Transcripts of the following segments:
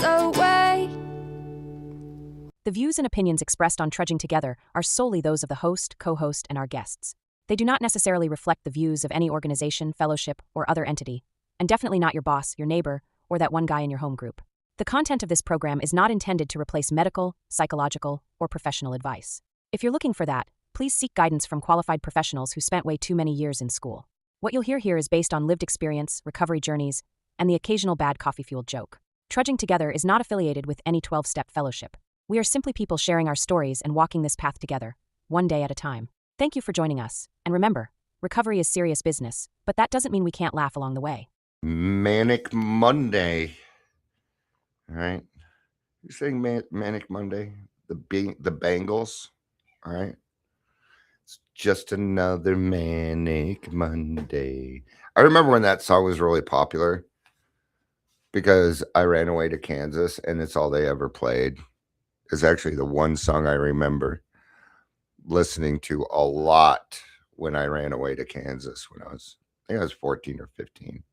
hours away. The views and opinions expressed on Trudging Together are solely those of the host, co-host, and our guests. They do not necessarily reflect the views of any organization, fellowship, or other entity, and definitely not your boss, your neighbor, or that one guy in your home group. The content of this program is not intended to replace medical, psychological, or professional advice. If you're looking for that, please seek guidance from qualified professionals who spent way too many years in school. What you'll hear here is based on lived experience, recovery journeys, and the occasional bad coffee-fueled joke. Trudging Together is not affiliated with any 12-step fellowship. We are simply people sharing our stories and walking this path together, one day at a time. Thank you for joining us. And remember, recovery is serious business, but that doesn't mean we can't laugh along the way. Manic Monday. All right. You're saying Manic Monday? The Bengals. All right. It's just another Manic Monday. I remember when that song was really popular because I ran away to Kansas and it's all they ever played. It's actually the one song I remember listening to a lot when I ran away to Kansas when I think I was 14 or 15.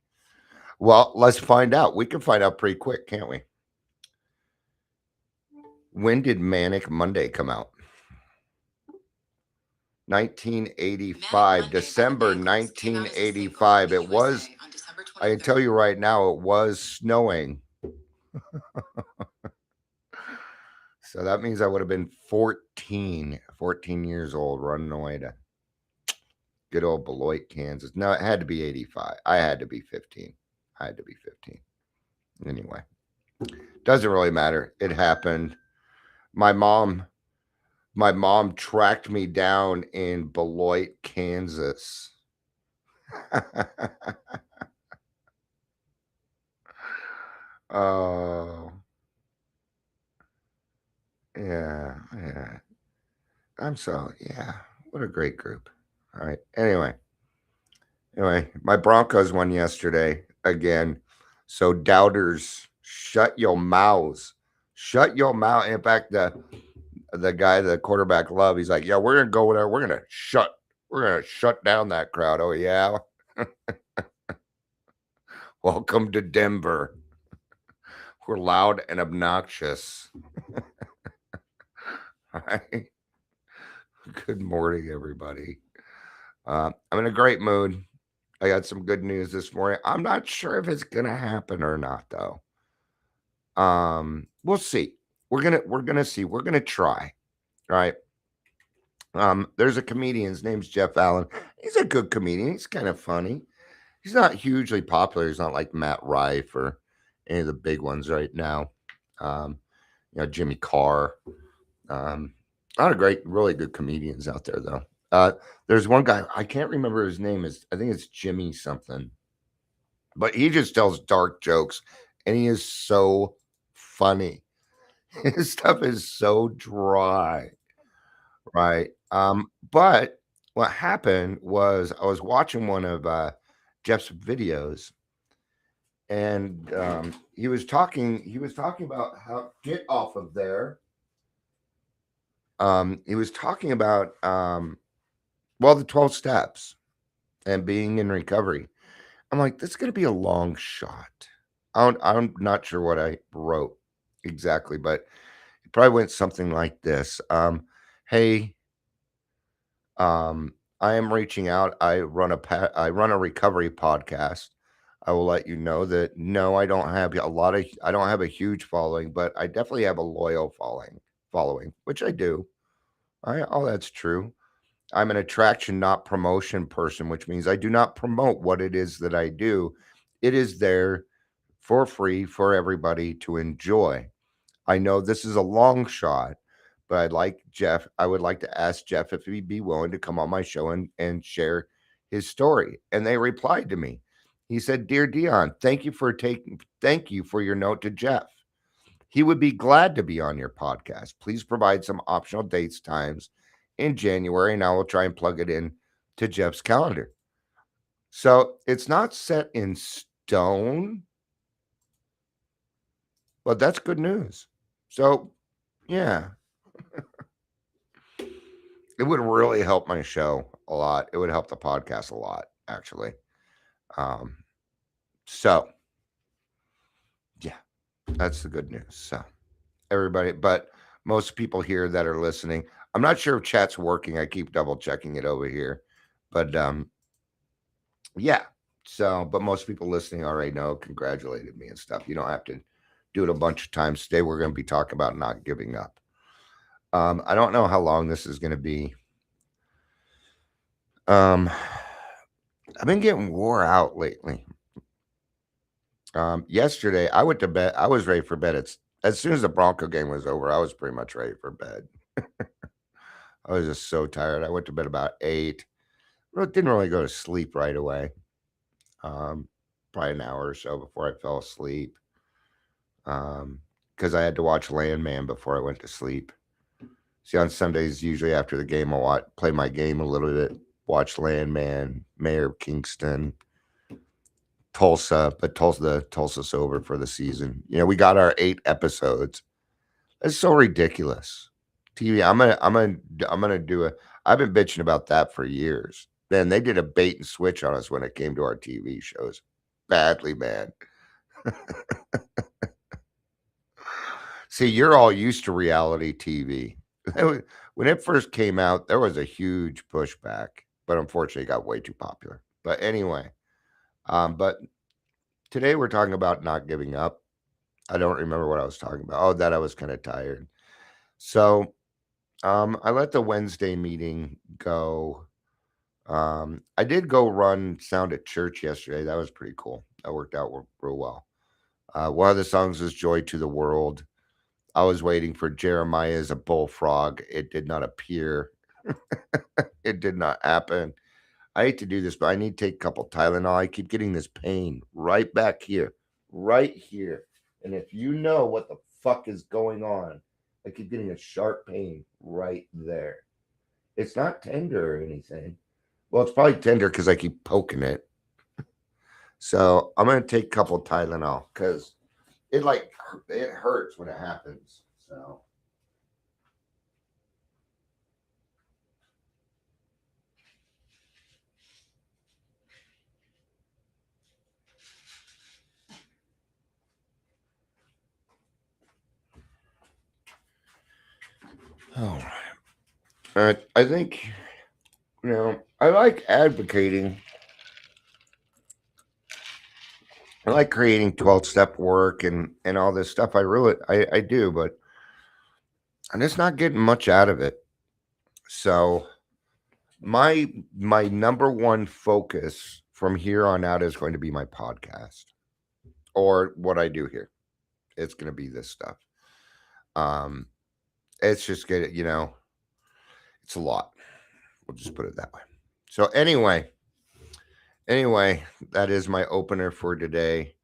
Well, let's find out. We can find out pretty quick, can't we? When did Manic Monday come out? 1985, December 1985. It was, I can tell you right now, it was snowing. So that means I would have been 14 years old running away to good old Beloit, Kansas. No, it had to be 85. I had to be 15. Anyway, doesn't really matter. It happened. My mom tracked me down in Beloit, Kansas. Oh. Yeah. What a great group. All right. Anyway, my Broncos won yesterday again. So doubters, shut your mouths. Shut your mouth. In fact, the guy, the quarterback, Love, he's like, yeah, we're gonna go there. We're gonna shut down that crowd. Oh yeah. Welcome to Denver. We're loud and obnoxious. All right. Good morning, everybody. I'm in a great mood. I got some good news this morning. I'm not sure if it's gonna happen or not, though. We'll see. We're gonna see. We're gonna try. All right. There's a comedian. His name's Jeff Allen. He's a good comedian. He's kind of funny. He's not hugely popular. He's not like Matt Rife or any of the big ones right now. Jimmy Carr. Not a great, really good comedians out there, though. There's one guy, I can't remember his name. I think it's Jimmy something. But he just tells dark jokes, and he is so funny. His stuff is so dry, right? But what happened was I was watching one of Jeff's videos, and he was talking about how get off of there. He was talking about the 12 steps and being in recovery. I'm like, this is going to be a long shot. I'm not sure what I wrote exactly, but it probably went something like this. Hey, I am reaching out. I run a recovery podcast. I will let you know that no, I don't have a huge following, but I definitely have a loyal following, which I do. All that's true. I'm an attraction, not promotion person, which means I do not promote what it is that I do. It is there for free for everybody to enjoy. I know this is a long shot, but I would like to ask Jeff if he'd be willing to come on my show and share his story. And they replied to me. He said, Dear Dion, thank you for your note to Jeff. He would be glad to be on your podcast. Please provide some optional dates, times in January, and I will try and plug it in to Jeff's calendar. So it's not set in stone, but that's good news. So, yeah, it would really help my show a lot. It would help the podcast a lot, actually. So, yeah. That's the good news. So everybody, but most people here that are listening, I'm not sure if chat's working. I keep double checking it over here, but yeah. So, but most people listening already know, congratulated me and stuff. You don't have to do it a bunch of times. Today we're going to be talking about not giving up. I don't know how long this is going to be. Um, I've been getting wore out lately. Yesterday I went to bed. I was ready for bed. It's as soon as the Bronco game was over, I was pretty much ready for bed. I was just so tired. I went to bed about 8. Didn't really go to sleep right away. Um, Probably an hour or so before I fell asleep. Because I had to watch Landman before I went to sleep. See, on Sundays, usually after the game, play my game a little bit, watch Landman, Mayor of Kingston, Tulsa, but Tulsa's over for the season. We got our 8 episodes. It's so ridiculous. TV. I'm gonna do a. I've been bitching about that for years. Man, they did a bait and switch on us when it came to our TV shows. Badly, man. See, you're all used to reality TV. When it first came out, there was a huge pushback, but unfortunately, it got way too popular. But anyway, but today we're talking about not giving up. I don't remember what I was talking about. Oh, that I was kind of tired. So I let the Wednesday meeting go. I did go run sound at church yesterday. That was pretty cool. That worked out real well. One of the songs was Joy to the World. I was waiting for Jeremiah as a bullfrog. It did not appear. It did not happen. I hate to do this, but I need to take a couple Tylenol. I keep getting this pain right back here, right here. And if you know what the fuck is going on, I keep getting a sharp pain right there. It's not tender or anything. Well, it's probably tender because I keep poking it. So I'm gonna take a couple Tylenol because it hurts when it happens. So all right. I think I like advocating. I like creating 12-step work and all this stuff. I do, but I'm just not getting much out of it. So my number one focus from here on out is going to be my podcast or what I do here. It's going to be this stuff. Um, it's just good, it's a lot. We'll just put it that way. So anyway, that is my opener for today.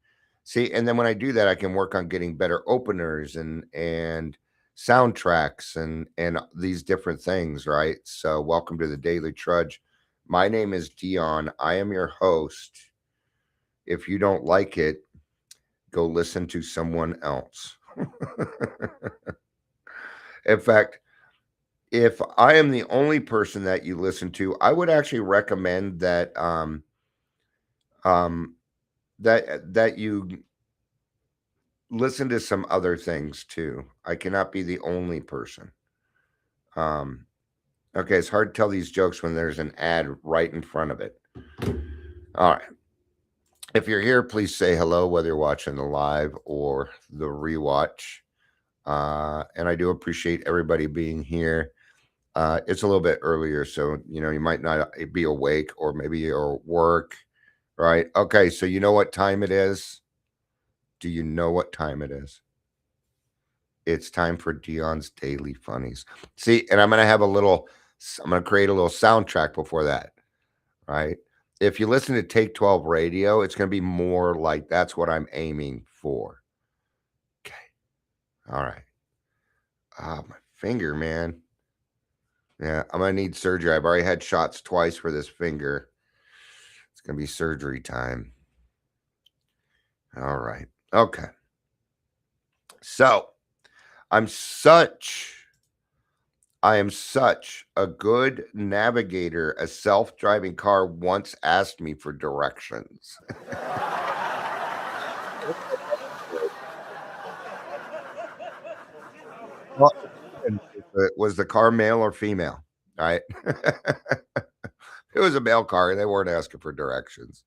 See, and then when I do that, I can work on getting better openers and soundtracks and these different things, right? So, welcome to the Daily Trudge. My name is Dion. I am your host. If you don't like it, go listen to someone else. In fact, if I am the only person that you listen to, I would actually recommend that um that you listen to some other things too. I cannot be the only person. Um, okay, it's hard to tell these jokes when there's an ad right in front of it. All right. If you're here, please say hello, whether you're watching the live or the rewatch. And I do appreciate everybody being here. It's a little bit earlier, so you might not be awake, or maybe you're at work, right? Okay, so you know what time it is? Do you know what time it is? It's time for Dion's Daily Funnies. See, and I'm gonna create a little soundtrack before that, right? If you listen to Take 12 Radio, it's gonna be more like that's what I'm aiming for. Okay. All right. Ah, my finger, man. Yeah, I'm gonna need surgery. I've already had shots twice for this finger. It's gonna be surgery time. All right. Okay. So I am such a good navigator. A self-driving car once asked me for directions. Well, and was the car male or female? Right? It was a male car, they weren't asking for directions.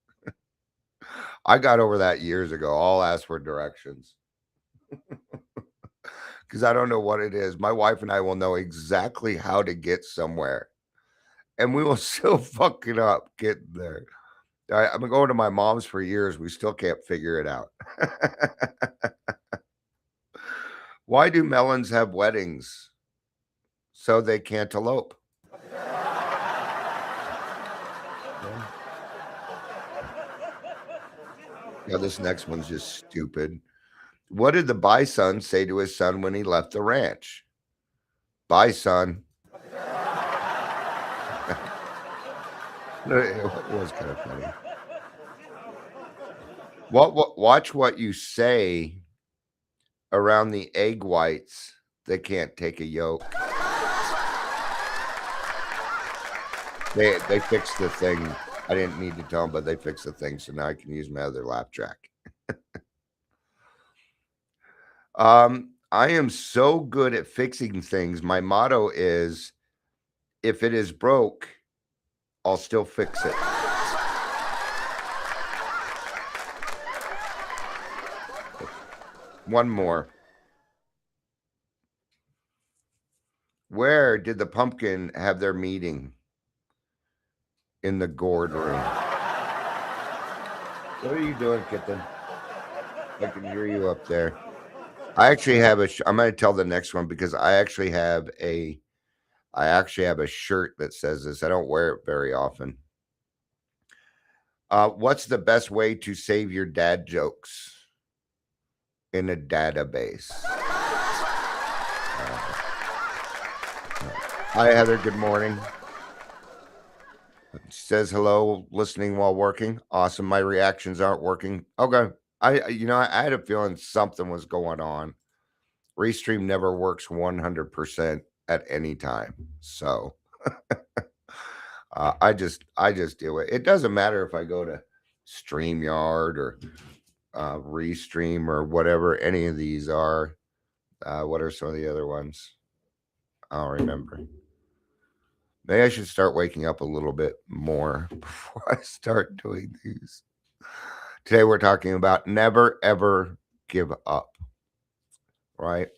I got over that years ago. I'll ask for directions because I don't know what it is. My wife and I will know exactly how to get somewhere, and we will still fuck it up getting there. I've been going to my mom's for years. We still can't figure it out. Why do melons have weddings? So they can't elope. Yeah. Now, this next one's just stupid. What did the bison say to his son when he left the ranch? Bye, son. It was kind of funny. Watch what you say around the egg whites. They can't take a yolk. They fixed the thing. I didn't need to tell them, but they fixed the thing, so now I can use my other lap track. I am so good at fixing things. My motto is, if it is broke, I'll still fix it. One more. Where did the pumpkin have their meeting? In the gourd room. What are you doing, kitten? I can hear you up there. I actually have I'm going to tell the next one because I actually have a shirt that says this. I don't wear it very often. What's the best way to save your dad jokes in a database? Hi, Heather. Good morning. She says hello, listening while working. Awesome. My reactions aren't working. Okay. I had a feeling something was going on. Restream never works 100% at any time. So I just do it. It doesn't matter if I go to StreamYard or Restream or whatever any of these are. What are some of the other ones? I don't remember. Maybe I should start waking up a little bit more before I start doing these. Today we're talking about never ever give up, right?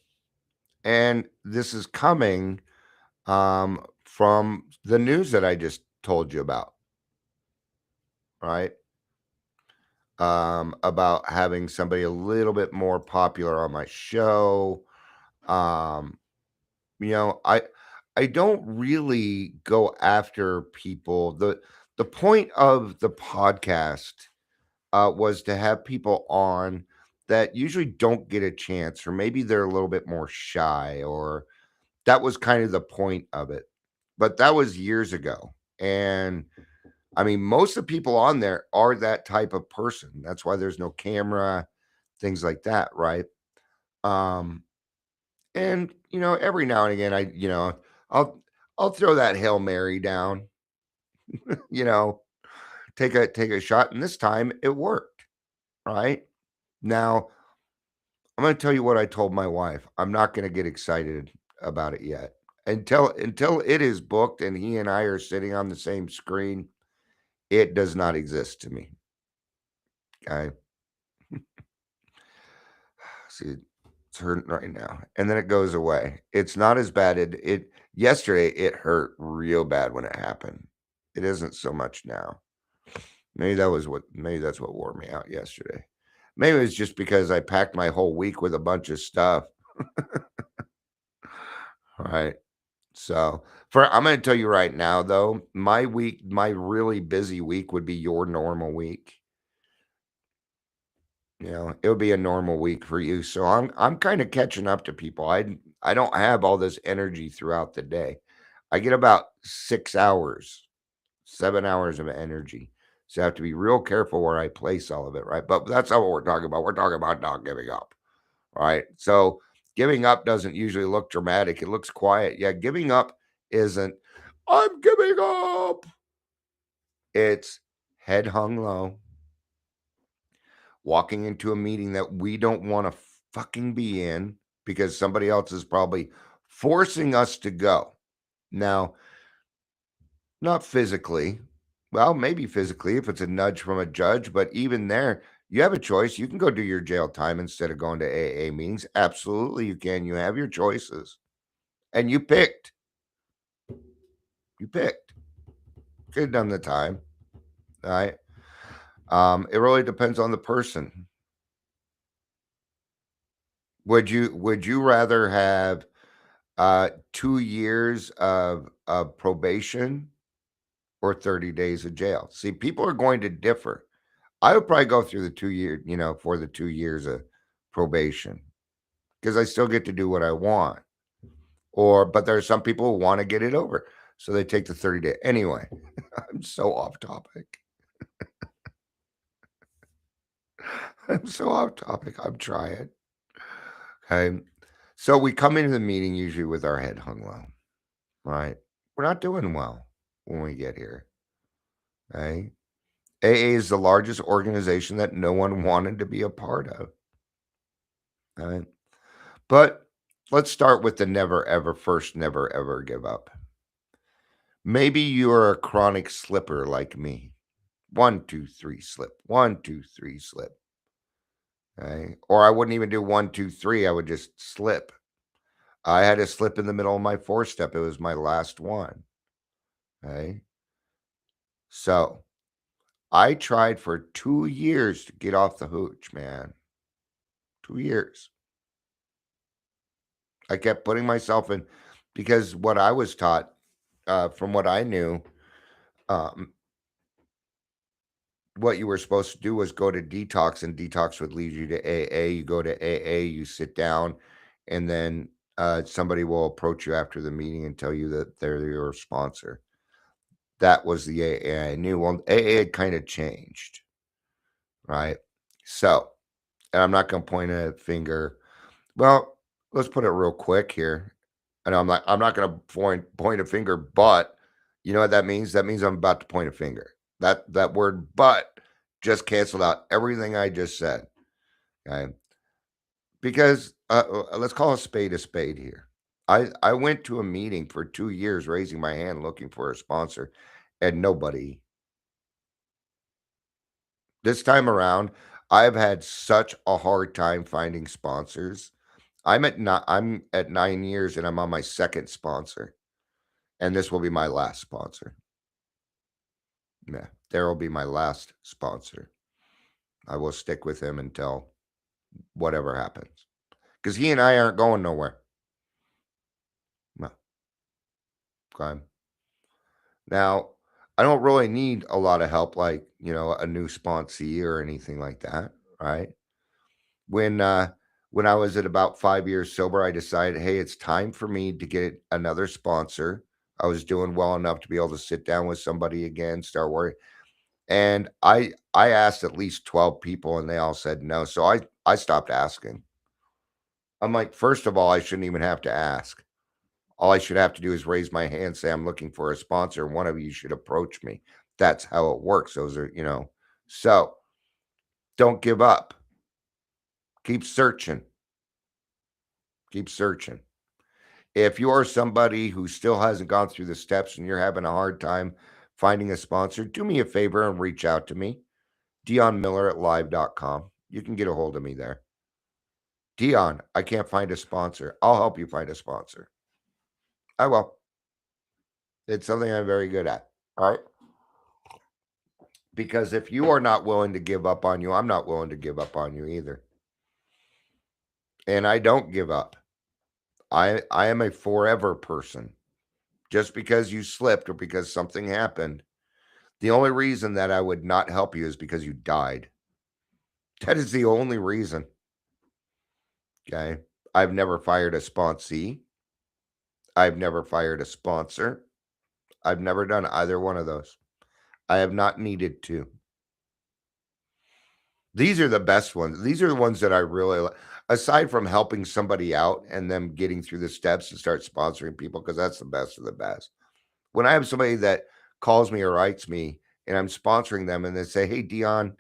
And this is coming from the news that I just told you about, right? About having somebody a little bit more popular on my show. Um, I don't really go after people. The point of the podcast was to have people on that usually don't get a chance, or maybe they're a little bit more shy, or that was kind of the point of it. But that was years ago. And I mean, most of the people on there are that type of person. That's why there's no camera, things like that, right? Um, and every now and again, I'll I'll throw that Hail Mary down, you know, take a shot, and this time it worked, right? Now, I'm gonna tell you what I told my wife. I'm not gonna get excited about it yet. Until it is booked and he and I are sitting on the same screen, it does not exist to me. Okay. See, it's hurting right now, and then it goes away. It's not as bad. It yesterday it hurt real bad when it happened. It isn't so much now. Maybe that's what wore me out yesterday. Maybe it's just because I packed my whole week with a bunch of stuff. All right. So I'm going to tell you right now, though, my really busy week would be your normal week. It would be a normal week for you. So I'm kind of catching up to people. I don't have all this energy throughout the day. I get about 6 hours, 7 hours of energy. So I have to be real careful where I place all of it, right? But that's not what we're talking about. We're talking about not giving up, right? So giving up doesn't usually look dramatic. It looks quiet. Yeah, giving up isn't, I'm giving up. It's head hung low, walking into a meeting that we don't want to fucking be in, because somebody else is probably forcing us to go. Now, not physically. Well, maybe physically if it's a nudge from a judge, but even there, you have a choice. You can go do your jail time instead of going to AA meetings. Absolutely, you can. You have your choices. And you picked. You picked. Could have done the time. All right. It really depends on the person. Would you rather have 2 years of probation or 30 days of jail? See, people are going to differ. I would probably go through the 2 year, for the 2 years of probation because I still get to do what I want. But there are some people who want to get it over. So they take the 30-day. Anyway, I'm so off topic. I'm so off topic. I'm trying. Okay. So we come into the meeting usually with our head hung low, right? We're not doing well when we get here. Okay. AA is the largest organization that no one wanted to be a part of. Right? But let's start with the never ever give up. Maybe you are a chronic slipper like me. 1, 2, 3, slip. 1, 2, 3, slip. Okay. Or I wouldn't even do 1, 2, 3. I would just slip. I had a slip in the middle of my 4-step. It was my last one. Okay. So I tried for 2 years to get off the hooch, man. 2 years. I kept putting myself in because what I was taught, from what I knew, um, what you were supposed to do was go to detox, and detox would lead you to AA. You go to AA, you sit down, and then somebody will approach you after the meeting and tell you that they're your sponsor. That was the AA I knew. Well, AA had kind of changed, right? So, and I'm not going to point a finger. Well, let's put it real quick here. And I'm not going to point a finger, but you know what that means? That means I'm about to point a finger. That word "but" just canceled out everything I just said. Okay, because let's call a spade here. I went to a meeting for 2 years, raising my hand, looking for a sponsor, and nobody. This time around, I've had such a hard time finding sponsors. I'm at 9 years, and I'm on my second sponsor, and this will be my last sponsor. Yeah, there will be my last sponsor. I will stick with him until whatever happens, because he and I aren't going nowhere. No, okay. Now, I don't really need a lot of help, like a new sponsee or anything like that, right? When uh, when I was at about 5 years sober, I decided, hey, it's time for me to get another sponsor. I was doing well enough to be able to sit down with somebody again, start working. And I asked at least 12 people and they all said no. So I stopped asking. I'm like, first of all, I shouldn't even have to ask. All I should have to do is raise my hand, say I'm looking for a sponsor. One of you should approach me. That's how it works. Those are. So don't give up. Keep searching. Keep searching. If you are somebody who still hasn't gone through the steps and you're having a hard time finding a sponsor, do me a favor and reach out to me. DionMiller@live.com. You can get a hold of me there. Dion, I can't find a sponsor. I'll help you find a sponsor. I will. It's something I'm very good at. All right. Because if you are not willing to give up on you, I'm not willing to give up on you either. And I don't give up. I am a forever person. Just because you slipped or because something happened, the only reason that I would not help you is because you died. That is the only reason. Okay. I've never fired a sponsee. I've never fired a sponsor. I've never done either one of those. I have not needed to. These are the best ones. These are the ones that I really like. Aside from helping somebody out and them getting through the steps and start sponsoring people, because that's the best of the best. When I have somebody that calls me or writes me and I'm sponsoring them and they say, hey, Dion,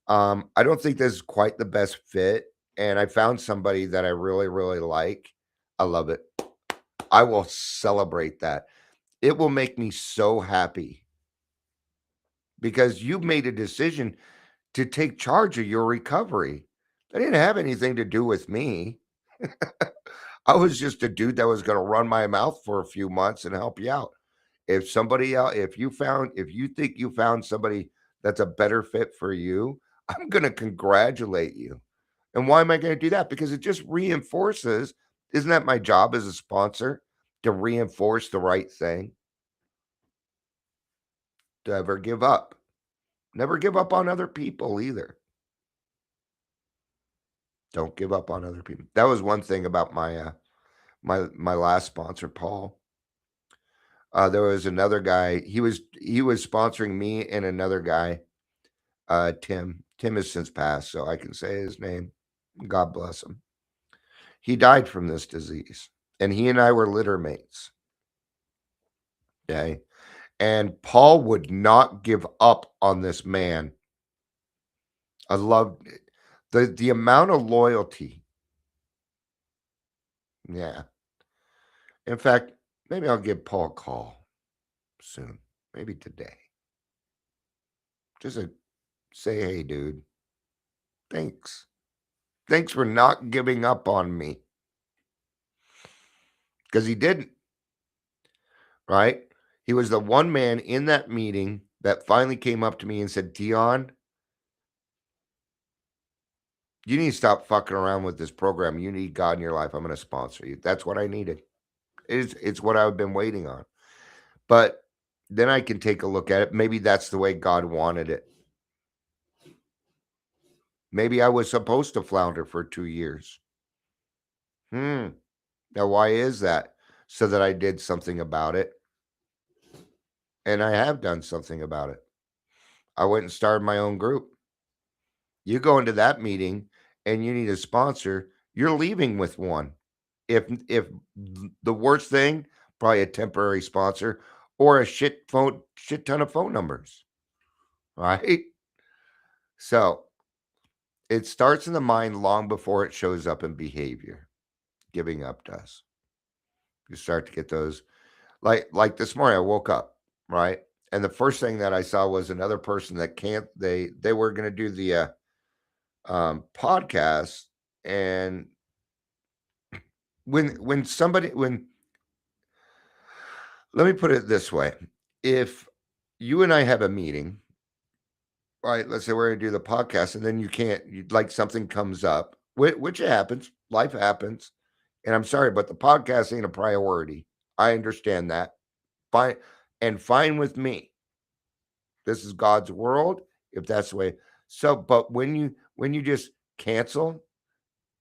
I don't think this is quite the best fit. and I found somebody that I really, really like, I love it. I will celebrate that. It will make me so happy because you've made a decision to take charge of your recovery. That didn't have anything to do with me. I was just a dude that was going to run my mouth for a few months and help you out. If somebody else, if you think you found somebody that's a better fit for you, I'm going to congratulate you. And why am I going to do that? Because it just reinforces, isn't that my job as a sponsor to reinforce the right thing? To ever give up. Never give up on other people either. Don't give up on other people. That was one thing about my last sponsor, Paul. There was another guy. He was sponsoring me and another guy, Tim. Tim has since passed, so I can say his name. God bless him. He died from this disease, and he and I were litter mates. Okay, and Paul would not give up on this man. I loved the amount of loyalty. Yeah. In fact, maybe I'll give Paul a call soon. Maybe today. Just to say, hey, dude, thanks. Thanks for not giving up on me. Because he didn't, right? He was the one man in that meeting that finally came up to me and said, Dion, you need to stop fucking around with this program. You need God in your life. I'm going to sponsor you. That's what I needed. It's what I've been waiting on. But then I can take a look at it. Maybe that's the way God wanted it. Maybe I was supposed to flounder for 2 years. Now, why is that? So that I did something about it. And I have done something about it. I went and started my own group. You go into that meeting and you need a sponsor, you're leaving with one. If the worst thing, probably a temporary sponsor or a shit ton of phone numbers. Right? So it starts in the mind long before it shows up in behavior. Giving up does. You start to get those like this morning I woke up, right? And the first thing that I saw was another person that can't they were going to do the podcast, and when somebody when let me put it this way. If you and I have a meeting, right, let's say we're going to do the podcast and then like something comes up, which happens, life happens, and I'm sorry, but the podcast ain't a priority. I understand that. Fine, and fine with me. This is God's world, if that's the way. So, but when you just cancel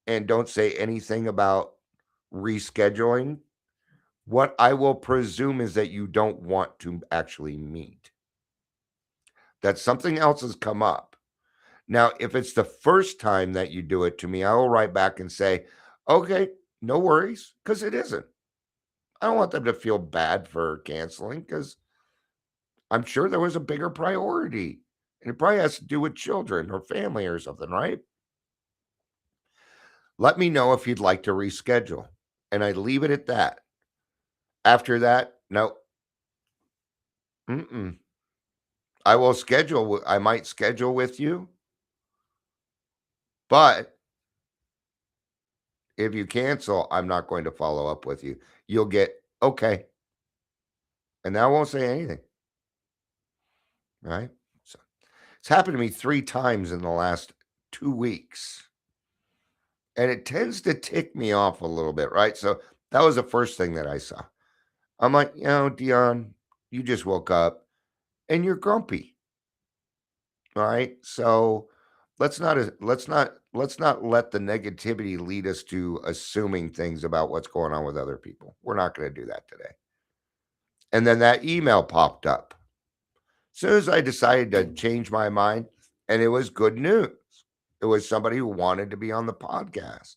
and don't say anything about rescheduling, what I will presume is that you don't want to actually meet. That something else has come up. Now, if it's the first time that you do it to me, I will write back and say, okay, no worries, because it isn't. I don't want them to feel bad for canceling because I'm sure there was a bigger priority. And it probably has to do with children or family or something, right? Let me know if you'd like to reschedule. And I leave it at that. After that, no. Mm-mm. I might schedule with you, but if you cancel, I'm not going to follow up with you. You'll get, okay. And I won't say anything. Right? So it's happened to me 3 times in the last 2 weeks. And it tends to tick me off a little bit, right? So that was the first thing that I saw. I'm like, Dion, you just woke up and you're grumpy. All right. So let's not let the negativity lead us to assuming things about what's going on with other people. We're not going to do that today. And then that email popped up. As soon as I decided to change my mind, and it was good news. It was somebody who wanted to be on the podcast.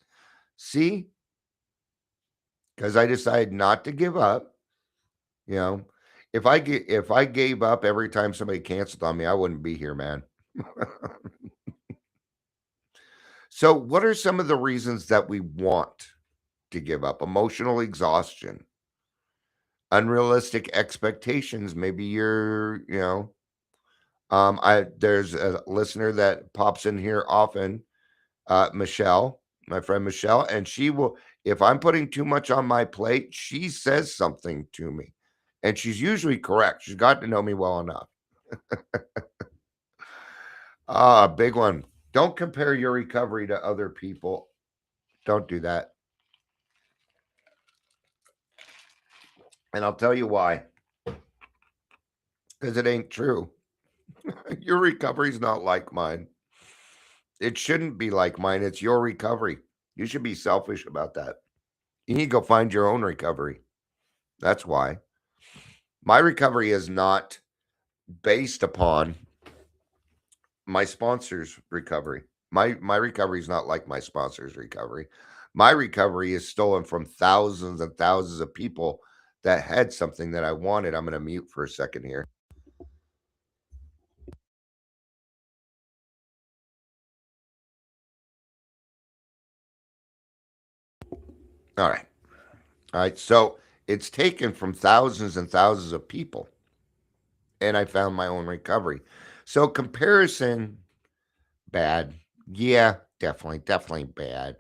See, because I decided not to give up. You know, if I gave up every time somebody canceled on me, I wouldn't be here, man. So, what are some of the reasons that we want to give up? Emotional exhaustion, unrealistic expectations. Maybe I there's a listener that pops in here often, Michelle, my friend Michelle, and she will, if I'm putting too much on my plate, she says something to me, and she's usually correct. She's got to know me well enough. Ah, big one. Don't compare your recovery to other people. Don't do that. And I'll tell you why. Because it ain't true. Your recovery's not like mine. It shouldn't be like mine. It's your recovery. You should be selfish about that. You need to go find your own recovery. That's why. My recovery is not based upon my sponsor's recovery. My recovery is not like my sponsor's recovery. My recovery is stolen from thousands and thousands of people that had something that I wanted. I'm going to mute for a second here. All right. All right. So it's taken from thousands and thousands of people, and I found my own recovery. So comparison, bad. Yeah, definitely, definitely bad.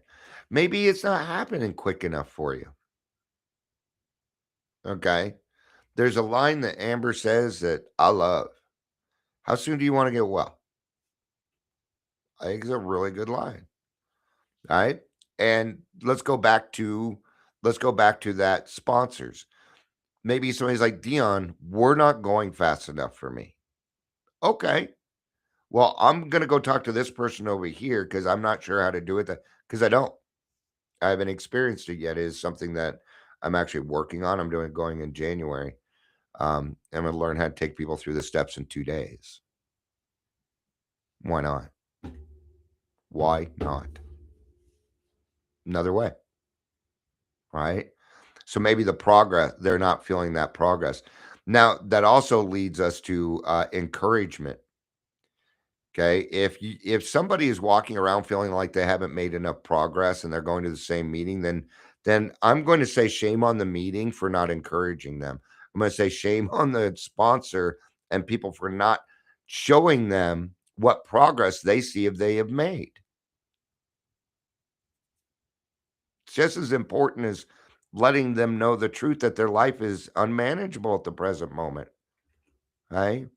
Maybe it's not happening quick enough for you. Okay. There's a line that Amber says that I love. How soon do you want to get well? I think it's a really good line. All right. And let's go back to that sponsors. Maybe somebody's like, Dion, we're not going fast enough for me. Okay. Well, I'm gonna go talk to this person over here because I'm not sure how to do it because I don't. I haven't experienced it yet. It is something that I'm actually working on. I'm doing going in January. I'm gonna learn how to take people through the steps in 2 days. Why not? Why not? Another way, right? So maybe the progress, they're not feeling that progress. Now, that also leads us to encouragement. Okay. If somebody is walking around feeling like they haven't made enough progress and they're going to the same meeting, then I'm going to say shame on the meeting for not encouraging them. I'm going to say shame on the sponsor and people for not showing them what progress they see if they have made. It's just as important as letting them know the truth that their life is unmanageable at the present moment. Right?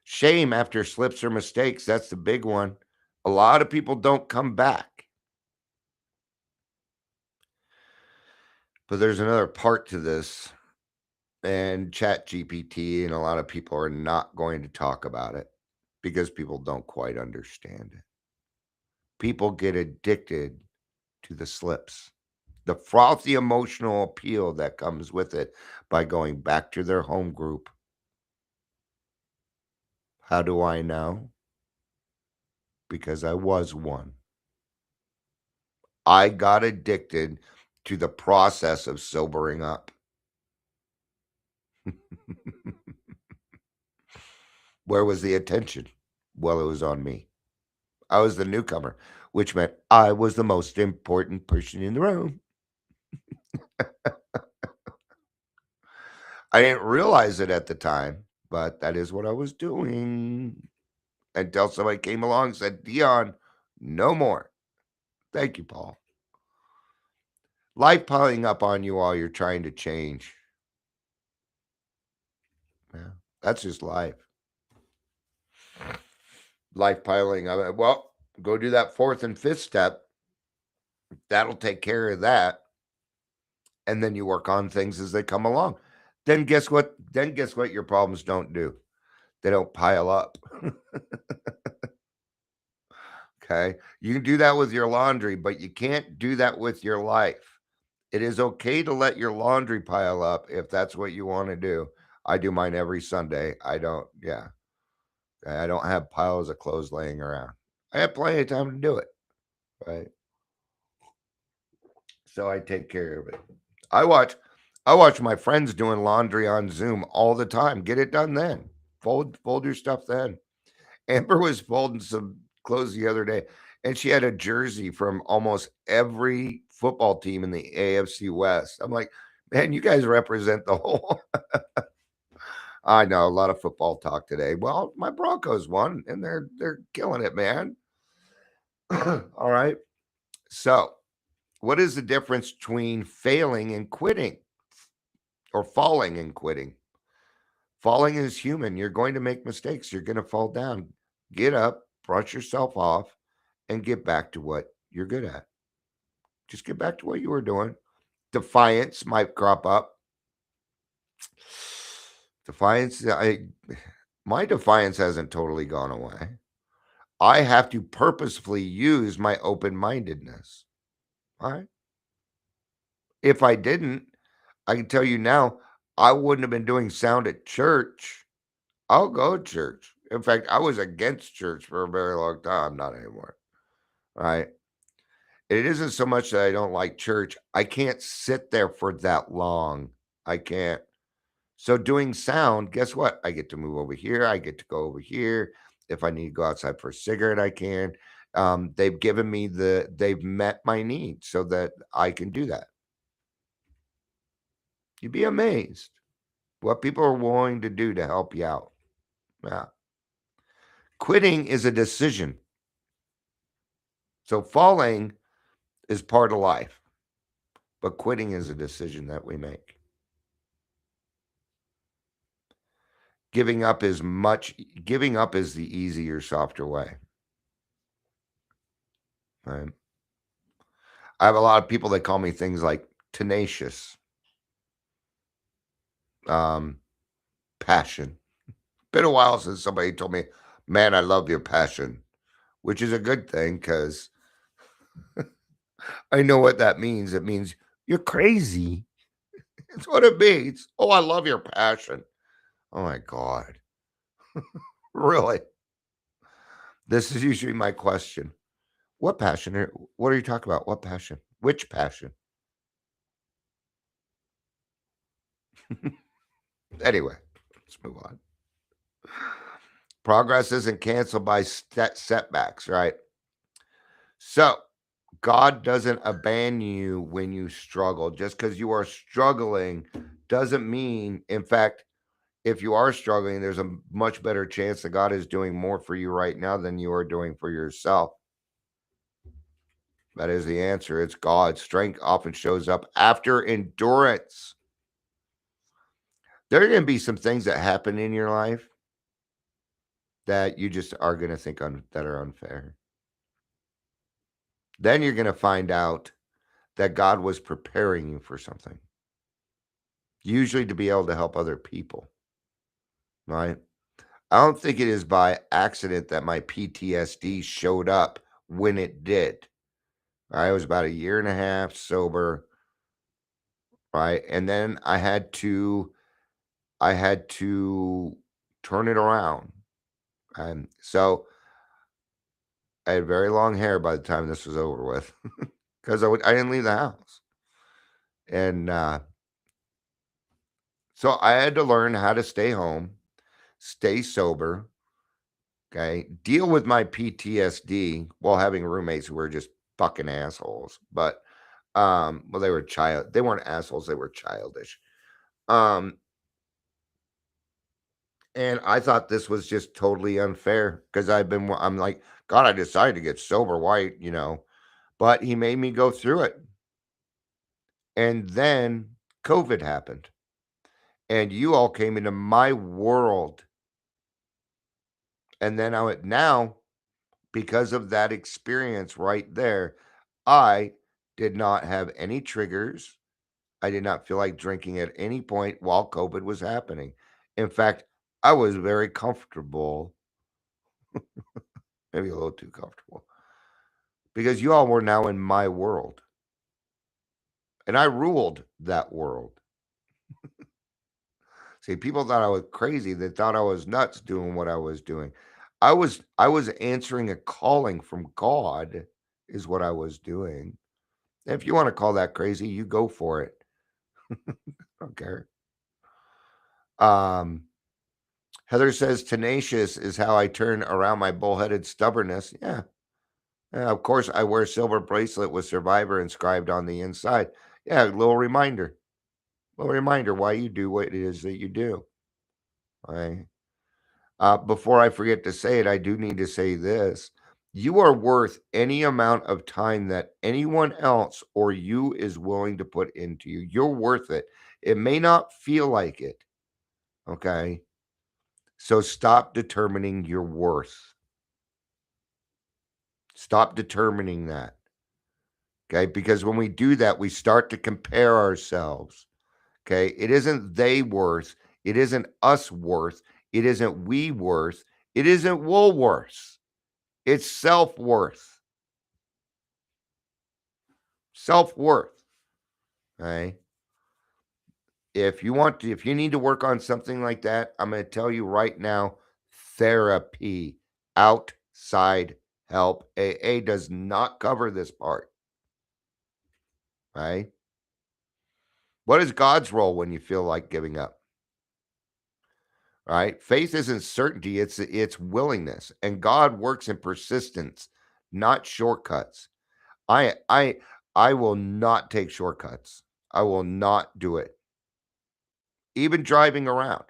Shame after slips or mistakes. That's the big one. A lot of people don't come back. But there's another part to this, and Chat GPT and a lot of people are not going to talk about it because people don't quite understand it. People get addicted to the slips, the frothy emotional appeal that comes with it by going back to their home group. How do I know? Because I was one. I got addicted to the process of sobering up. Where was the attention? Well, it was on me. I was the newcomer, which meant I was the most important person in the room. I didn't realize it at the time, but that is what I was doing until somebody came along and said, Dion, no more. Thank you, Paul. Life piling up on you while you're trying to change. Yeah, that's just life. Life piling up. Well, go do that fourth and fifth step. That'll take care of that. And then you work on things as they come along. Then guess what? Then guess what your problems don't do? They don't pile up. Okay. You can do that with your laundry, but you can't do that with your life. It is okay to let your laundry pile up if that's what you want to do. I do mine every Sunday. Yeah. I don't have piles of clothes laying around. I have plenty of time to do it. Right. So I take care of it. I watch I watch my friends doing laundry on Zoom all the time. Get it done then. Fold your stuff then. Amber was folding some clothes the other day. and she had a jersey from almost every football team in the AFC West. I'm like, man, you guys represent the whole. I know a lot of football talk today. Well, my Broncos won, and they're killing it, man. All right. So, what is the difference between failing and quitting, or falling and quitting? Falling is human. You're going to make mistakes. You're going to fall down. Get up, brush yourself off, and get back to what you're good at. Just get back to what you were doing. Defiance might crop up. Defiance, my defiance hasn't totally gone away. I have to purposefully use my open mindedness. All right. If I didn't, I can tell you now, I wouldn't have been doing sound at church. I'll go to church. In fact, I was against church for a very long time. Not anymore. All right. It isn't so much that I don't like church. I can't sit there for that long. I can't. So doing sound, guess what? I get to move over here. I get to go over here. If I need to go outside for a cigarette, I can. They've met my needs so that I can do that. You'd be amazed what people are willing to do to help you out. Yeah. Quitting is a decision. So falling is part of life, but quitting is a decision that we make. Giving up is the easier, softer way. Right? I have a lot of people that call me things like tenacious, passion. Been a while since somebody told me, man, I love your passion, which is a good thing because I know what that means. It means you're crazy. It's what it means. Oh, I love your passion. Oh my God. Really? This is usually my question. What passion? What are you talking about? What passion? Which passion? Anyway, let's move on. Progress isn't canceled by setbacks, right? So, God doesn't abandon you when you struggle. Just because you are struggling doesn't mean, in fact, if you are struggling, there's a much better chance that God is doing more for you right now than you are doing for yourself. That is the answer. It's God. Strength often shows up after endurance. There are going to be some things that happen in your life that you just are going to think that are unfair. Then you're going to find out that God was preparing you for something, usually to be able to help other people, right? I don't think it is by accident that my PTSD showed up when it did. I was about a year and a half sober, right? And then I had to turn it around. And so I had very long hair by the time this was over with because I didn't leave the house. And so I had to learn how to stay home, stay sober, okay, deal with my PTSD while having roommates who were just fucking assholes. But well, they weren't assholes, they were childish. And I thought this was just totally unfair because I'm like, God, I decided to get sober. Why, but he made me go through it. And then COVID happened. And you all came into my world. And then now, because of that experience right there, I did not have any triggers. I did not feel like drinking at any point while COVID was happening. In fact, I was very comfortable, maybe a little too comfortable, because you all were now in my world. And I ruled that world. See, people thought I was crazy. They thought I was nuts doing what I was doing. I was answering a calling from God is what I was doing. If you want to call that crazy, you go for it. I don't care. Heather says tenacious is how I turn around my bullheaded stubbornness. Yeah. Of course, I wear a silver bracelet with Survivor inscribed on the inside. Yeah, a little reminder. Little reminder why you do what it is that you do. Right? Before I forget to say it, I do need to say this. You are worth any amount of time that anyone else or you is willing to put into you. You're worth it. It may not feel like it. Okay. So stop determining your worth. Stop determining that. Okay. Because when we do that, we start to compare ourselves. Okay. It isn't they worth. It isn't us worth. It isn't we worth. It isn't Woolworths. It's self worth. Self worth. Okay. If you need to work on something like that, I'm going to tell you right now therapy, outside help. AA does not cover this part. Right. What is God's role when you feel like giving up? Right? Faith isn't certainty, it's willingness. And God works in persistence, not shortcuts. I I will not take shortcuts. I will not do it. Even driving around,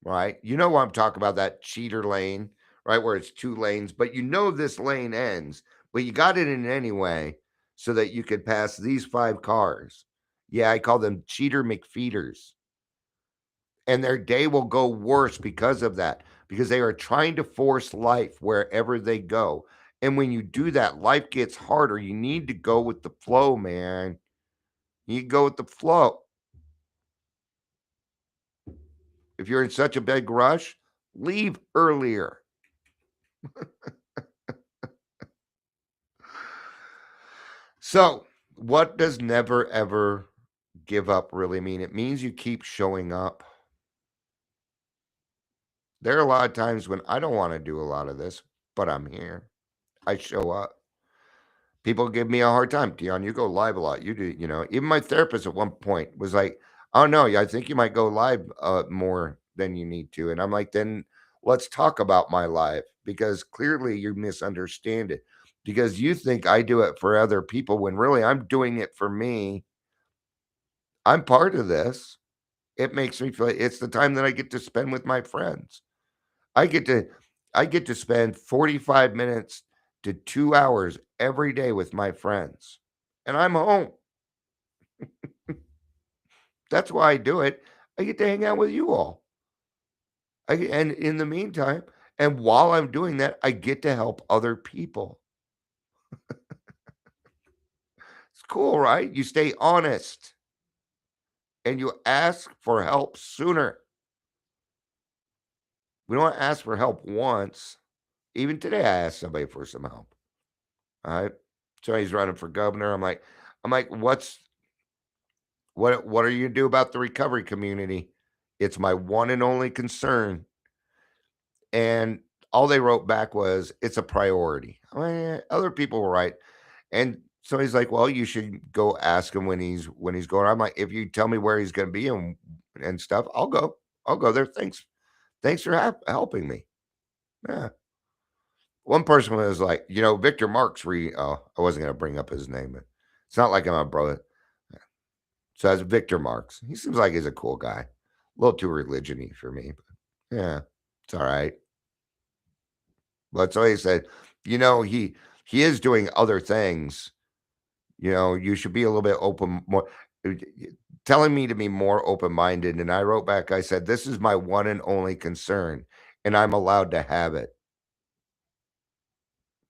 right? You know what I'm talking about, that cheater lane, right? Where it's two lanes, but you know this lane ends, but you got it in anyway so that you could pass these five cars. Yeah, I call them cheater McFeeders. And their day will go worse because of that, because they are trying to force life wherever they go. And when you do that, life gets harder. You need to go with the flow, man. You go with the flow. If you're in such a big rush, leave earlier. So, what does never ever give up really mean? It means you keep showing up. There are a lot of times when I don't want to do a lot of this, but I'm here. I show up. People give me a hard time. Dion, you go live a lot. You do, even my therapist at one point was like, oh no, I think you might go live more than you need to. And I'm like, then let's talk about my life because clearly you misunderstand it because you think I do it for other people when really I'm doing it for me. I'm part of this. It makes me feel it's the time that I get to spend with my friends. I get to I get to spend 45 minutes to 2 hours every day with my friends, and I'm home. That's why I do it. I get to hang out with you all. And in the meantime, and while I'm doing that, I get to help other people. It's cool, right? You stay honest and you ask for help sooner. We don't ask for help once. Even today, I asked somebody for some help. All right. So he's running for governor. I'm like, what are you gonna do about the recovery community? It's my one and only concern. And all they wrote back was, it's a priority. Other people were right. And so he's like, well, you should go ask him when he's going. I'm like, if you tell me where he's gonna be and stuff, I'll go. I'll go there. Thanks for helping me. Yeah. One person was like, Victor Marks I wasn't gonna bring up his name, but it's not like I'm a brother. So that's Victor Marks. He seems like he's a cool guy. A little too religion-y for me, but yeah, it's all right. But so he said, he is doing other things. You should be a little bit open more telling me to be more open-minded. And I wrote back, I said, this is my one and only concern, and I'm allowed to have it.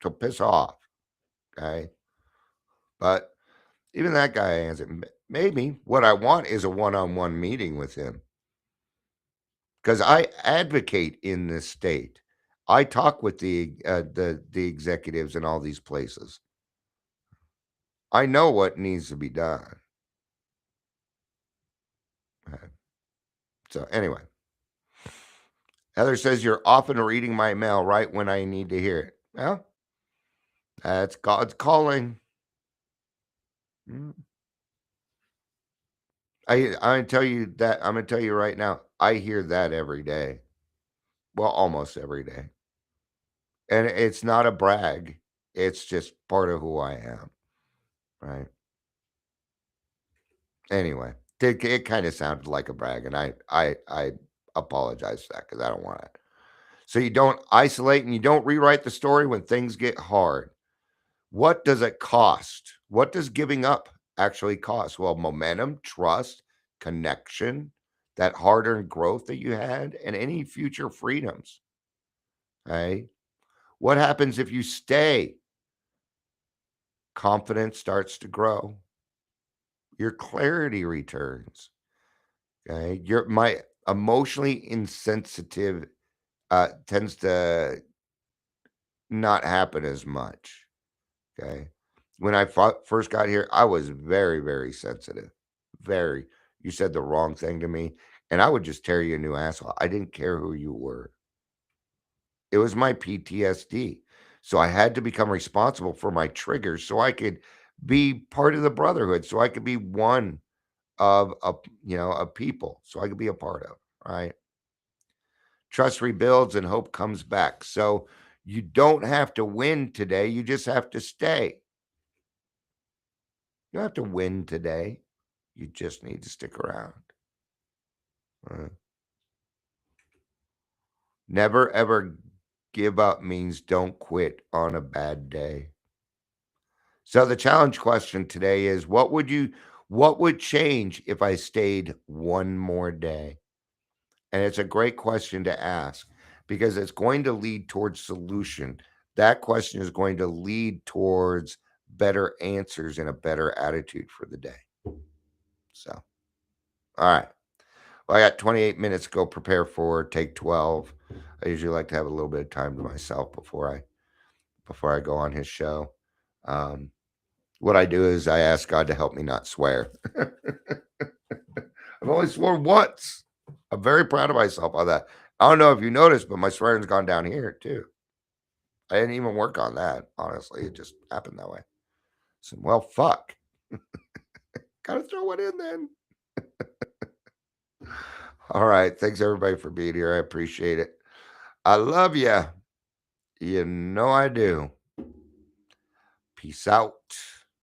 So piss off. Okay. But even that guy answered, maybe what I want is a one-on-one meeting with him. Because I advocate in this state. I talk with the executives in all these places. I know what needs to be done. So anyway, Heather says you're often reading my mail right when I need to hear it. Well, that's God's calling. Mm. I tell you that I'm gonna tell you right now. I hear that every day. Well, almost every day, and it's not a brag. It's just part of who I am, right? Anyway, it kind of sounded like a brag, and I apologize for that because I don't want it. So you don't isolate and you don't rewrite the story when things get hard. What does it cost? What does giving up actually cost? Well, momentum, trust, connection, that hard earned growth that you had, and any future freedoms. Okay. What happens if you stay? Confidence starts to grow. Your clarity returns. Okay. My emotionally insensitive tends to not happen as much. Okay. When I first got here, I was very, very sensitive. Very. You said the wrong thing to me, and I would just tear you a new asshole. I didn't care who you were. It was my PTSD. So I had to become responsible for my triggers so I could be part of the brotherhood, so I could be one of a people, so I could be a part of, right? Trust rebuilds and hope comes back. So you don't have to win today, you just have to stay. You don't have to win today. You just need to stick around. Right? Never ever give up means don't quit on a bad day. So the challenge question today is what would change if I stayed one more day? And it's a great question to ask because it's going to lead towards solution. That question is going to lead towards better answers and a better attitude for the day. So, all right. Well, I got 28 minutes to go prepare for take 12. I usually like to have a little bit of time to myself before I go on his show. Um, what I do is I ask God to help me not swear. I've only sworn once. I'm very proud of myself on that. I don't know if you noticed, but my swearing's gone down here too. I didn't even work on that, honestly. It just happened that way. So, well, fuck. Gotta throw it in then. All right. Thanks everybody for being here. I appreciate it. I love you. You know I do. Peace out.